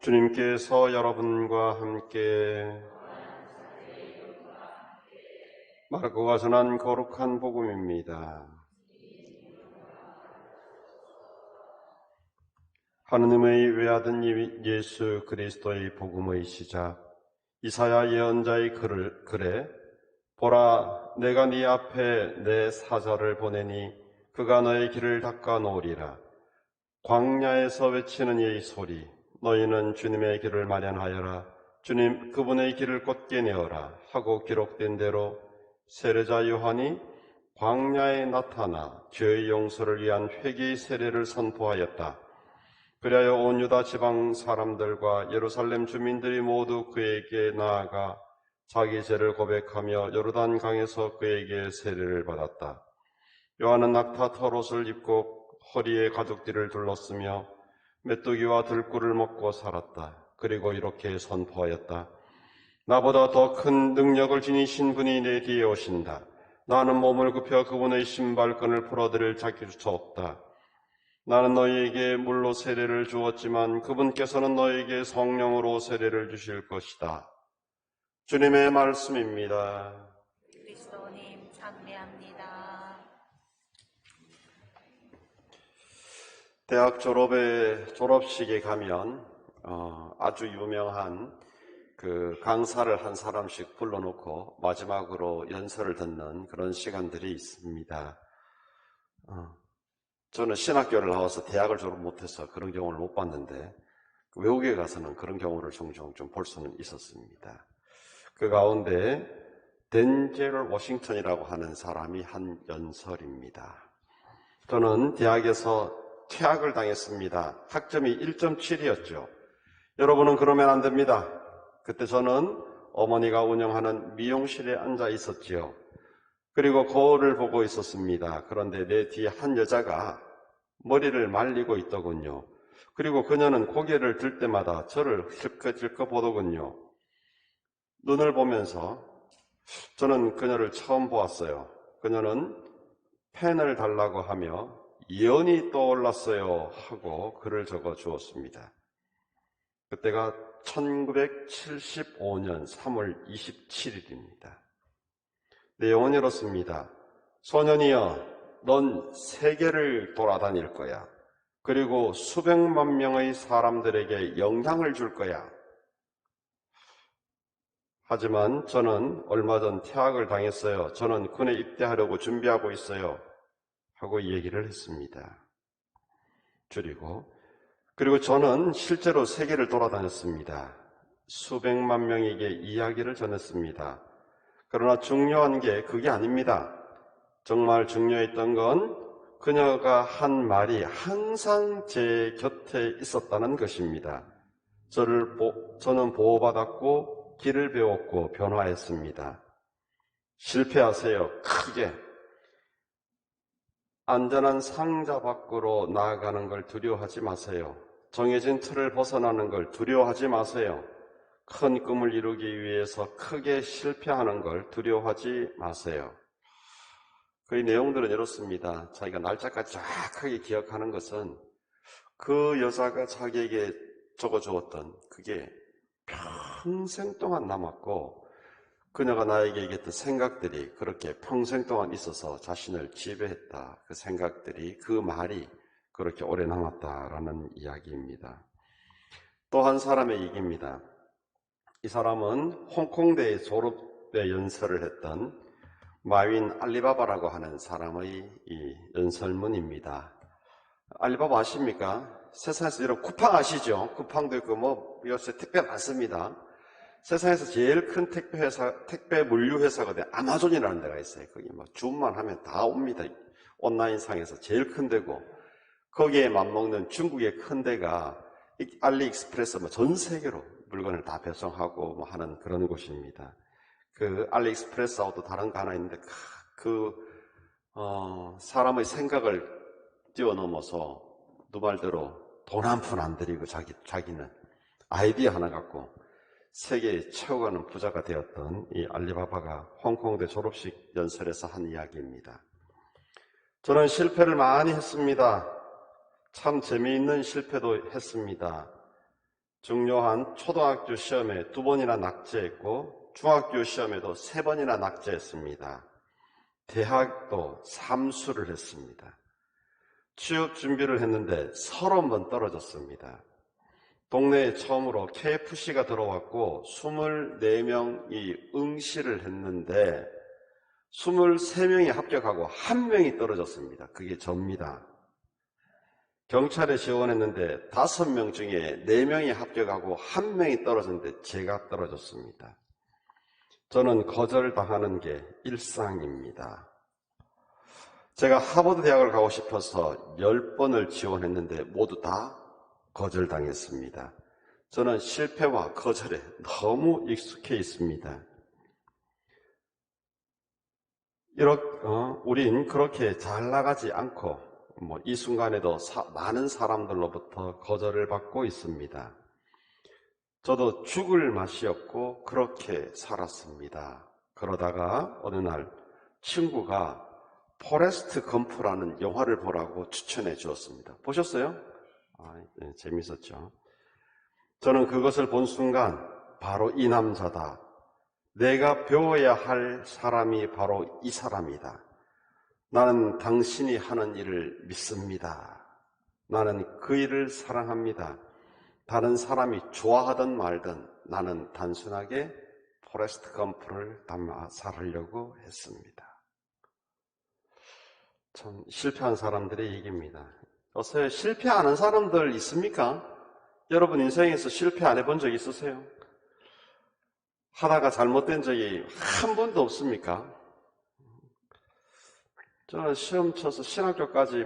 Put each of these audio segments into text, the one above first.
주님께서 여러분과 함께 마르코가 전한 거룩한 복음입니다. 하느님의 외아들 예수 그리스도의 복음의 시작. 이사야 예언자의 글에 보라, 내가 네 앞에 내 사자를 보내니 그가 너의 길을 닦아 놓으리라. 광야에서 외치는 이의 소리, 너희는 주님의 길을 마련하여라. 주님 그분의 길을 곧게 내어라 하고 기록된 대로 세례자 요한이 광야에 나타나 죄의 용서를 위한 회개의 세례를 선포하였다. 그리하여 온 유다 지방 사람들과 예루살렘 주민들이 모두 그에게 나아가 자기 죄를 고백하며 요르단 강에서 그에게 세례를 받았다. 요한은 낙타 털옷을 입고 허리에 가죽띠를 둘렀으며 메뚜기와 들꿀을 먹고 살았다. 그리고 이렇게 선포하였다. 나보다 더 큰 능력을 지니신 분이 내 뒤에 오신다. 나는 몸을 굽혀 그분의 신발끈을 풀어드릴 자격조차 없다. 나는 너희에게 물로 세례를 주었지만 그분께서는 너희에게 성령으로 세례를 주실 것이다. 주님의 말씀입니다. 그리스도님 찬미합니다. 대학 졸업식에 가면 아주 유명한 그 강사를 한 사람씩 불러놓고 마지막으로 연설을 듣는 그런 시간들이 있습니다. 저는 신학교를 나와서 대학을 졸업 못해서 그런 경우를 못 봤는데 외국에 가서는 그런 경우를 종종 좀 볼 수는 있었습니다. 그 가운데 덴젤 워싱턴이라고 하는 사람이 한 연설입니다. 저는 대학에서 퇴학을 당했습니다. 학점이 1.7이었죠. 여러분은 그러면 안 됩니다. 그때 저는 어머니가 운영하는 미용실에 앉아 있었지요. 그리고 거울을 보고 있었습니다. 그런데 내 뒤에 한 여자가 머리를 말리고 있더군요. 그리고 그녀는 고개를 들 때마다 저를 힐끗힐끗 보더군요. 눈을 보면서 저는 그녀를 처음 보았어요. 그녀는 펜을 달라고 하며 예언이 떠올랐어요 하고 글을 적어 주었습니다. 그때가 1975년 3월 27일입니다. 내용은 이렇습니다. 소년이여, 넌 세계를 돌아다닐 거야. 그리고 수백만 명의 사람들에게 영향을 줄 거야. 하지만 저는 얼마 전 퇴학을 당했어요. 저는 군에 입대하려고 준비하고 있어요. 하고 얘기를 했습니다. 그리고 저는 실제로 세계를 돌아다녔습니다. 수백만 명에게 이야기를 전했습니다. 그러나 중요한 게 그게 아닙니다. 정말 중요했던 건 그녀가 한 말이 항상 제 곁에 있었다는 것입니다. 저는 보호받았고 길을 배웠고 변화했습니다. 실패하세요. 크게. 안전한 상자 밖으로 나아가는 걸 두려워하지 마세요. 정해진 틀을 벗어나는 걸 두려워하지 마세요. 큰 꿈을 이루기 위해서 크게 실패하는 걸 두려워하지 마세요. 그의 내용들은 이렇습니다. 자기가 날짜까지 정확하게 기억하는 것은 그 여자가 자기에게 적어주었던 그게 평생 동안 남았고 그녀가 나에게 얘기했던 생각들이 그렇게 평생 동안 있어서 자신을 지배했다. 그 생각들이, 그 말이 그렇게 오래 남았다라는 이야기입니다. 또 한 사람의 얘기입니다. 이 사람은 홍콩대에 졸업에 연설을 했던 마윈 알리바바라고 하는 사람의 이 연설문입니다. 알리바바 아십니까? 세상에서 여러분 쿠팡 아시죠? 쿠팡도 있고 요새 택배 많습니다. 세상에서 제일 큰 택배 물류회사가 아마존이라는 데가 있어요. 거기 주문만 하면 다 옵니다. 온라인상에서 제일 큰 데고, 거기에 맞먹는 중국의 큰 데가 알리익스프레스 전 세계로 물건을 다 배송하고 하는 그런 곳입니다. 그 알리익스프레스하고도 다른 거 하나 있는데, 사람의 생각을 뛰어넘어서 누 말대로 돈 한 푼 안 들이고 자기는 아이디어 하나 갖고 세계에 채워가는 부자가 되었던 이 알리바바가 홍콩대 졸업식 연설에서 한 이야기입니다. 저는 실패를 많이 했습니다. 참 재미있는 실패도 했습니다. 중요한 초등학교 시험에 2번이나 낙제했고 중학교 시험에도 3번이나 낙제했습니다. 대학도 삼수를 했습니다. 취업 준비를 했는데 30번 떨어졌습니다. 동네에 처음으로 KFC가 들어왔고 24명이 응시를 했는데 23명이 합격하고 1명이 떨어졌습니다. 그게 접니다. 경찰에 지원했는데 5명 중에 4명이 합격하고 1명이 떨어졌는데 제가 떨어졌습니다. 저는 거절당하는 게 일상입니다. 제가 하버드 대학을 가고 싶어서 10번을 지원했는데 모두 다 거절당했습니다. 저는 실패와 거절에 너무 익숙해 있습니다. 우린 그렇게 잘 나가지 않고 이 순간에도 많은 사람들로부터 거절을 받고 있습니다. 저도 죽을 맛이 없고 그렇게 살았습니다. 그러다가 어느 날 친구가 포레스트 검프라는 영화를 보라고 추천해 주었습니다. 보셨어요? 네, 재밌었죠. 저는 그것을 본 순간 바로 이 남자다. 내가 배워야 할 사람이 바로 이 사람이다. 나는 당신이 하는 일을 믿습니다. 나는 그 일을 사랑합니다. 다른 사람이 좋아하든 말든 나는 단순하게 포레스트 검프를 담아 살으려고 했습니다. 참 실패한 사람들의 얘기입니다. 어서요, 실패하는 사람들 있습니까? 여러분 인생에서 실패 안 해본 적 있으세요? 하다가 잘못된 적이 한 번도 없습니까? 저는 시험 쳐서 신학교까지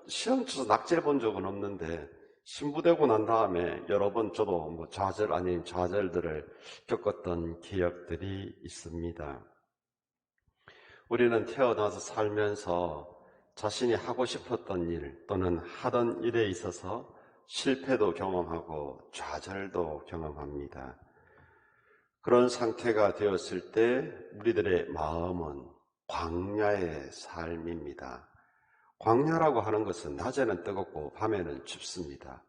시험 쳐서 낙제해 본 적은 없는데 신부되고 난 다음에 여러 번 저도 좌절 아닌 좌절들을 겪었던 기억들이 있습니다. 우리는 태어나서 살면서 자신이 하고 싶었던 일 또는 하던 일에 있어서 실패도 경험하고 좌절도 경험합니다. 그런 상태가 되었을 때 우리들의 마음은 광야의 삶입니다. 광야라고 하는 것은 낮에는 뜨겁고 밤에는 춥습니다.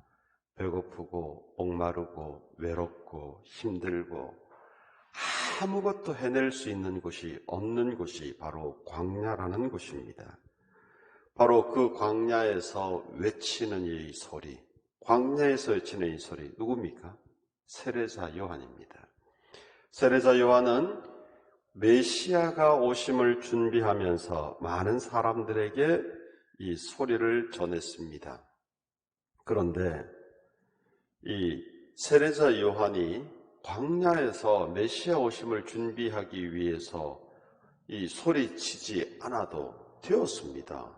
배고프고 목마르고 외롭고 힘들고 아무것도 해낼 수 있는 곳이 없는 곳이 바로 광야라는 곳입니다. 바로 그 광야에서 외치는 이 소리, 광야에서 외치는 이 소리 누굽니까? 세례자 요한입니다. 세례자 요한은 메시아가 오심을 준비하면서 많은 사람들에게 이 소리를 전했습니다. 그런데 이 세례자 요한이 광야에서 메시아 오심을 준비하기 위해서 이 소리치지 않아도 되었습니다.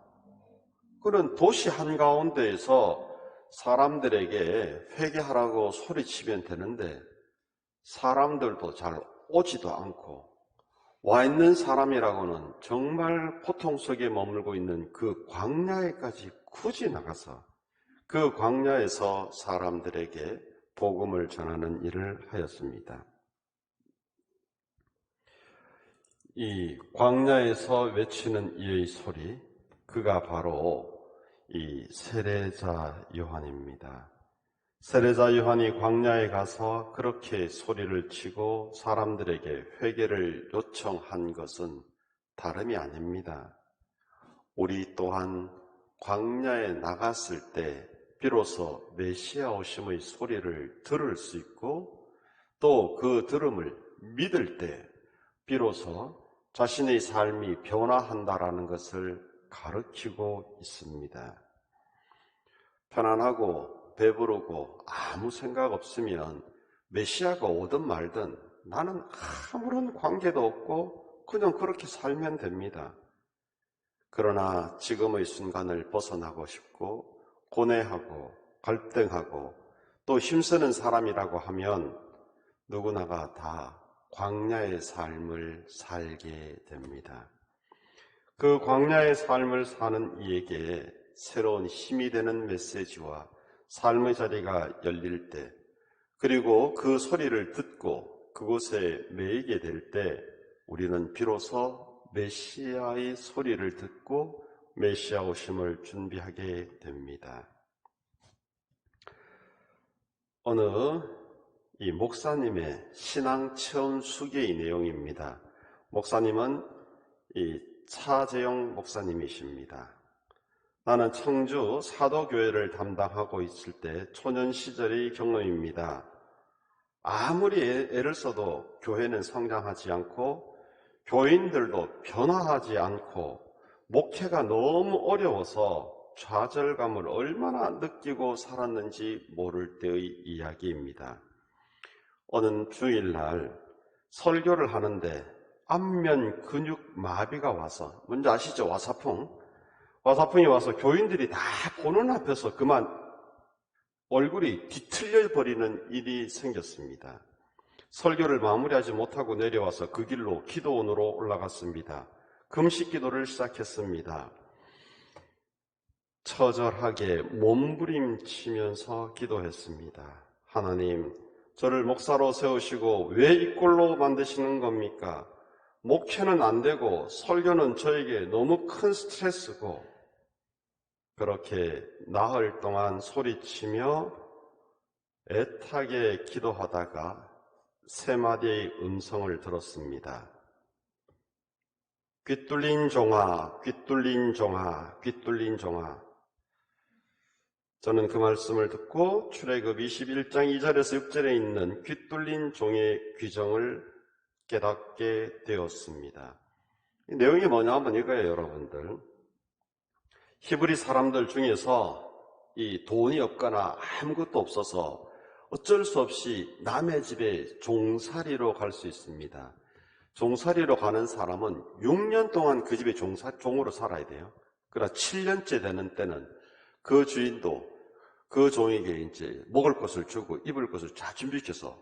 그는 도시 한가운데에서 사람들에게 회개하라고 소리치면 되는데 사람들도 잘 오지도 않고 와 있는 사람이라고는 정말 고통 속에 머물고 있는 그 광야에까지 굳이 나가서 그 광야에서 사람들에게 복음을 전하는 일을 하였습니다. 이 광야에서 외치는 이의 소리, 그가 바로 이 세례자 요한입니다. 세례자 요한이 광야에 가서 그렇게 소리를 치고 사람들에게 회개를 요청한 것은 다름이 아닙니다. 우리 또한 광야에 나갔을 때 비로소 메시아 오심의 소리를 들을 수 있고 또 그 들음을 믿을 때 비로소 자신의 삶이 변화한다라는 것을 가르치고 있습니다. 편안하고 배부르고 아무 생각 없으면 메시아가 오든 말든 나는 아무런 관계도 없고 그냥 그렇게 살면 됩니다. 그러나 지금의 순간을 벗어나고 싶고 고뇌하고 갈등하고 또 힘쓰는 사람이라고 하면 누구나가 다 광야의 삶을 살게 됩니다. 그 광야의 삶을 사는 이에게 새로운 힘이 되는 메시지와 삶의 자리가 열릴 때, 그리고 그 소리를 듣고 그곳에 매이게 될 때 우리는 비로소 메시아의 소리를 듣고 메시아 오심을 준비하게 됩니다. 어느 이 목사님의 신앙 체험 수계의 내용입니다. 목사님은 이 차재영 목사님이십니다. 나는 청주 사도교회를 담당하고 있을 때 초년 시절의 경험입니다. 아무리 애를 써도 교회는 성장하지 않고 교인들도 변화하지 않고 목회가 너무 어려워서 좌절감을 얼마나 느끼고 살았는지 모를 때의 이야기입니다. 어느 주일날 설교를 하는데 안면 근육 마비가 와서, 뭔지 아시죠? 와사풍이 와서 교인들이 다 보는 앞에서 그만 얼굴이 뒤틀려 버리는 일이 생겼습니다. 설교를 마무리하지 못하고 내려와서 그 길로 기도원으로 올라갔습니다. 금식 기도를 시작했습니다. 처절하게 몸부림치면서 기도했습니다. 하나님, 저를 목사로 세우시고 왜 이 꼴로 만드시는 겁니까? 목회는 안 되고 설교는 저에게 너무 큰 스트레스고, 그렇게 나흘 동안 소리치며 애타게 기도하다가 세 마디의 음성을 들었습니다. 귀뚫린 종아, 귀뚫린 종아, 귀뚫린 종아. 저는 그 말씀을 듣고 출애굽 21장 2절에서 6절에 있는 귀뚫린 종의 규정을 깨닫게 되었습니다. 이 내용이 뭐냐 하면 이거예요, 여러분들. 히브리 사람들 중에서 이 돈이 없거나 아무것도 없어서 어쩔 수 없이 남의 집에 종살이로 갈 수 있습니다. 종살이로 가는 사람은 6년 동안 그 집에 종으로 살아야 돼요. 그러나 7년째 되는 때는 그 주인도 그 종에게 이제 먹을 것을 주고 입을 것을 다 준비시켜서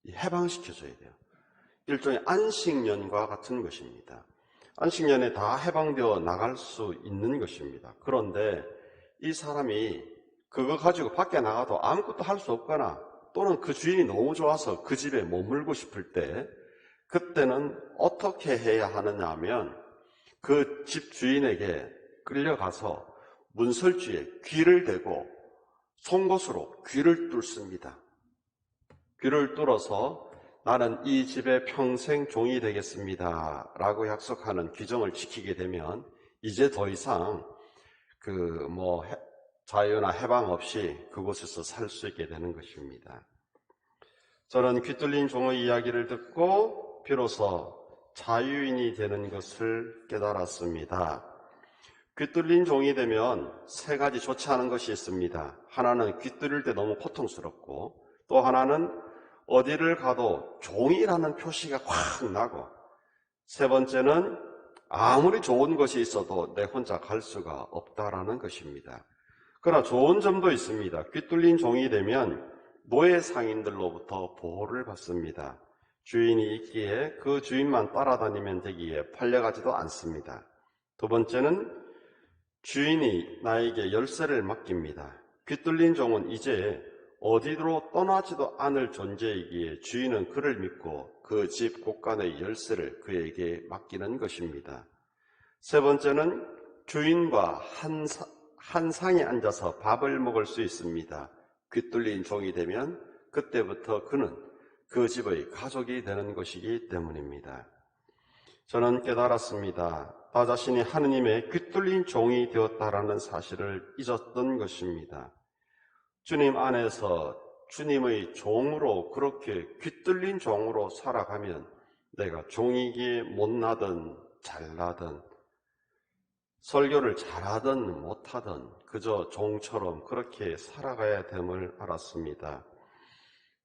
해방시켜줘야 돼요. 일종의 안식년과 같은 것입니다. 안식년에 다 해방되어 나갈 수 있는 것입니다. 그런데 이 사람이 그거 가지고 밖에 나가도 아무것도 할 수 없거나 또는 그 주인이 너무 좋아서 그 집에 머물고 싶을 때, 그때는 어떻게 해야 하느냐 하면 그 집 주인에게 끌려가서 문설주에 귀를 대고 송곳으로 귀를 뚫습니다. 귀를 뚫어서 나는 이 집의 평생 종이 되겠습니다 라고 약속하는 규정을 지키게 되면 이제 더 이상 자유나 해방 없이 그곳에서 살 수 있게 되는 것입니다. 저는 귀뚫린 종의 이야기를 듣고 비로소 자유인이 되는 것을 깨달았습니다. 귀뚫린 종이 되면 세 가지 좋지 않은 것이 있습니다. 하나는 귀뚫릴 때 너무 고통스럽고, 또 하나는 어디를 가도 종이라는 표시가 확 나고, 세 번째는 아무리 좋은 것이 있어도 내 혼자 갈 수가 없다라는 것입니다. 그러나 좋은 점도 있습니다. 귀뚫린 종이 되면 노예 상인들로부터 보호를 받습니다. 주인이 있기에 그 주인만 따라다니면 되기에 팔려가지도 않습니다. 두 번째는 주인이 나에게 열쇠를 맡깁니다. 귀뚫린 종은 이제 어디로 떠나지도 않을 존재이기에 주인은 그를 믿고 그 집 곳간의 열쇠를 그에게 맡기는 것입니다. 세 번째는 주인과 한 상에 앉아서 밥을 먹을 수 있습니다. 귀뚫린 종이 되면 그때부터 그는 그 집의 가족이 되는 것이기 때문입니다. 저는 깨달았습니다. 나 자신이 하느님의 귀뚫린 종이 되었다라는 사실을 잊었던 것입니다. 주님 안에서 주님의 종으로, 그렇게 귀뚫린 종으로 살아가면 내가 종이기에 못나든 잘나든 설교를 잘하든 못하든 그저 종처럼 그렇게 살아가야 됨을 알았습니다.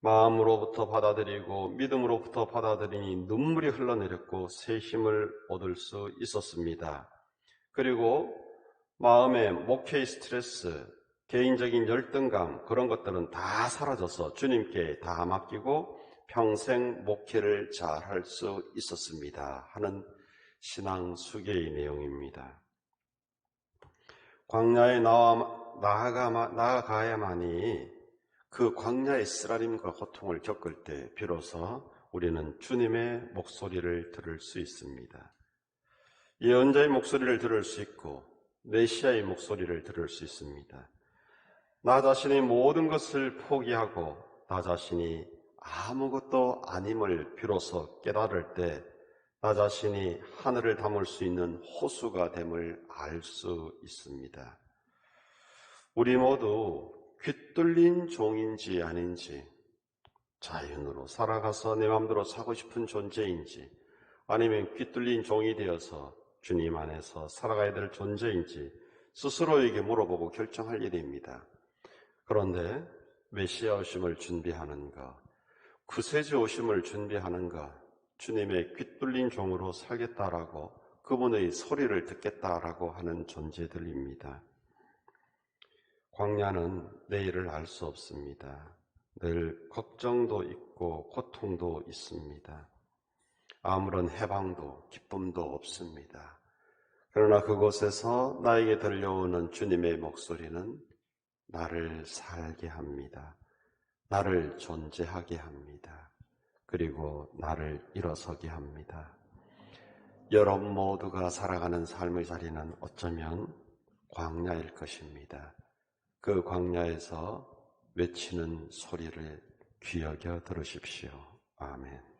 마음으로부터 받아들이고 믿음으로부터 받아들이니 눈물이 흘러내렸고 새 힘을 얻을 수 있었습니다. 그리고 마음의 목회의 스트레스, 개인적인 열등감, 그런 것들은 다 사라져서 주님께 다 맡기고 평생 목회를 잘할 수 있었습니다 하는 신앙 수계의 내용입니다. 광야에 나아가야만이 그 광야의 쓰라림과 고통을 겪을 때 비로소 우리는 주님의 목소리를 들을 수 있습니다. 예언자의 목소리를 들을 수 있고 메시아의 목소리를 들을 수 있습니다. 나 자신이 모든 것을 포기하고 나 자신이 아무것도 아님을 비로소 깨달을 때 나 자신이 하늘을 담을 수 있는 호수가 됨을 알 수 있습니다. 우리 모두 귀뚫린 종인지 아닌지, 자연으로 살아가서 내 마음대로 사고 싶은 존재인지, 아니면 귀뚫린 종이 되어서 주님 안에서 살아가야 될 존재인지 스스로에게 물어보고 결정할 일입니다. 그런데 메시아 오심을 준비하는가, 구세주 오심을 준비하는가, 주님의 귀뚫린 종으로 살겠다라고 그분의 소리를 듣겠다라고 하는 존재들입니다. 광야는 내일을 알 수 없습니다. 늘 걱정도 있고 고통도 있습니다. 아무런 해방도 기쁨도 없습니다. 그러나 그곳에서 나에게 들려오는 주님의 목소리는 나를 살게 합니다. 나를 존재하게 합니다. 그리고 나를 일어서게 합니다. 여러분 모두가 살아가는 삶의 자리는 어쩌면 광야일 것입니다. 그 광야에서 외치는 소리를 귀여겨 들으십시오. 아멘.